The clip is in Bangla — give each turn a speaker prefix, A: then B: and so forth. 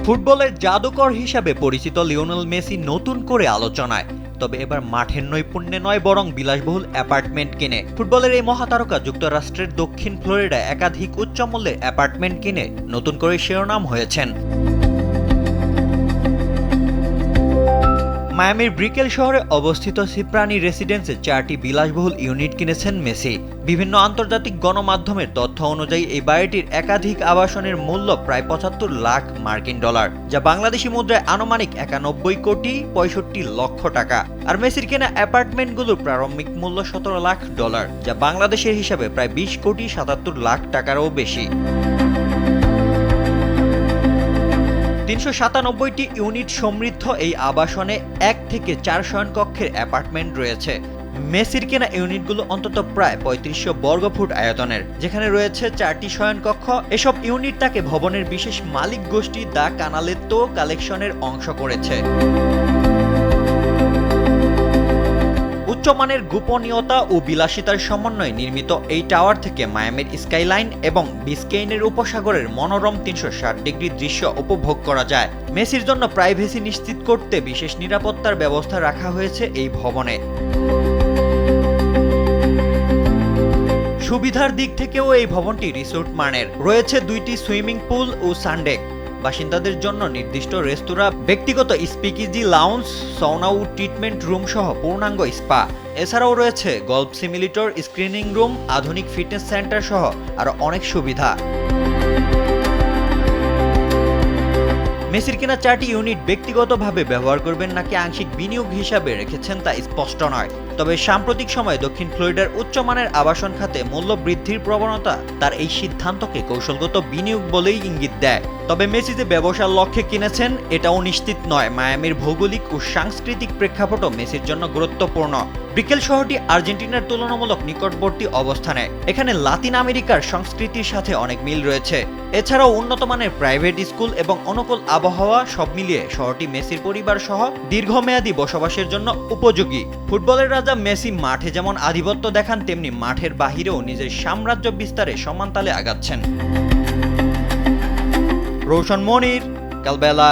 A: ফুটবলের জাদুকর হিসাবে পরিচিত লিওনেল মেসি নতুন করে আলোচনায়। তবে এবার মাঠের নৈপুণ্যে নয়, বরং বিলাসবহুল অ্যাপার্টমেন্ট কিনে। ফুটবলের এই মহাতারকা যুক্তরাষ্ট্রের দক্ষিণ ফ্লোরিডায় একাধিক উচ্চমূল্যের অ্যাপার্টমেন্ট কিনে নতুন করে শিরোনাম হয়েছেন। মায়ামির ব্রিকেল শহরে অবস্থিত সিপ্রানি রেসিডেন্সে 4টি বিলাসবহুল ইউনিট কিনেছেন মেসি। বিভিন্ন আন্তর্জাতিক গণমাধ্যমের তথ্য অনুযায়ী এই বাড়িটির একাধিক আবাসনের মূল্য প্রায় 75 লাখ মার্কিন ডলার, যা বাংলাদেশি মুদ্রায় আনুমানিক 91 কোটি 65 লক্ষ টাকা। আর মেসির কেনা অ্যাপার্টমেন্টগুলোর প্রারম্ভিক মূল্য 17 লাখ ডলার, যা বাংলাদেশের হিসাবে প্রায় 20 কোটি 77 লাখ টাকারও বেশি। 397টি ইউনিট সমৃদ্ধ এই আবাসনে 1 থেকে 4 শয়নকক্ষের অ্যাপার্টমেন্ট রয়েছে। মেসির কেনা ইউনিটগুলো অন্তত প্রায় 3500 বর্গফুট আয়তনের, যেখানে রয়েছে 4টি শয়নকক্ষ। এসব ইউনিট তাকে ভবনের বিশেষ মালিক গোষ্ঠী দ্য কানালেত্তো কালেকশনের অংশ করেছে। উচ্চমানের গোপনীয়তা ও বিলাসিতার সমন্বয়ে নির্মিত এই টাওয়ার থেকে মায়ামির স্কাইলাইন এবং বিস্কেইনের উপসাগরের মনোরম 360 ডিগ্রি দৃশ্য উপভোগ করা যায়। মেসির জন্য প্রাইভেসি নিশ্চিত করতে বিশেষ নিরাপত্তার ব্যবস্থা রাখা হয়েছে এই ভবনে। সুবিধার দিক থেকেও এই ভবনটি রিসোর্ট মানের। রয়েছে 2টি সুইমিং পুল ও সানডেক, বাসিন্দাদের জন্য নির্দিষ্ট রেস্তোরাঁ, ব্যক্তিগত স্পিকিজি লাউঞ্জ, সৌনা ও ট্রিটমেন্ট রুম সহ পূর্ণাঙ্গ স্পা। এছাড়াও রয়েছে গল্ফ সিমুলেটর, স্ক্রিনিং রুম, আধুনিক ফিটনেস সেন্টার সহ আরও অনেক সুবিধা। মেসির কেনা 4টি ইউনিট ব্যক্তিগতভাবে ব্যবহার করবেন নাকি আংশিক বিনিয়োগ হিসাবে রেখেছেন তা স্পষ্ট নয়। তবে সাম্প্রতিক সময়ে দক্ষিণ ফ্লোরিডার উচ্চমানের আবাসন খাতে মূল্য বৃদ্ধির প্রবণতা তার এই সিদ্ধান্তকে কৌশলগত বিনিয়োগ বলেই ইঙ্গিত দেয়। তবে মেসি যে ব্যবসার লক্ষ্যে কিনেছেন এটাও নিশ্চিত নয়। মায়ামির ভৌগোলিক ও সাংস্কৃতিক প্রেক্ষাপটও মেসির জন্য গুরুত্বপূর্ণ। ব্রিকেল শহরটি আর্জেন্টিনার তুলনামূলক নিকটবর্তী অবস্থানে। এখানে লাতিন আমেরিকার সংস্কৃতির সাথে অনেক মিল রয়েছে। এছাড়াও উন্নত মানের প্রাইভেট স্কুল এবং অনুকূল আবহাওয়া, সব মিলিয়ে শহরটি মেসির পরিবার সহ দীর্ঘমেয়াদী বসবাসের জন্য উপযোগী। ফুটবলের রাজা মেসি মাঠে যেমন আধিপত্য দেখান, তেমনি মাঠের বাহিরেও নিজের সাম্রাজ্য বিস্তারে সমান তালে আগাচ্ছেন। রোশন মনির, কালবেলা।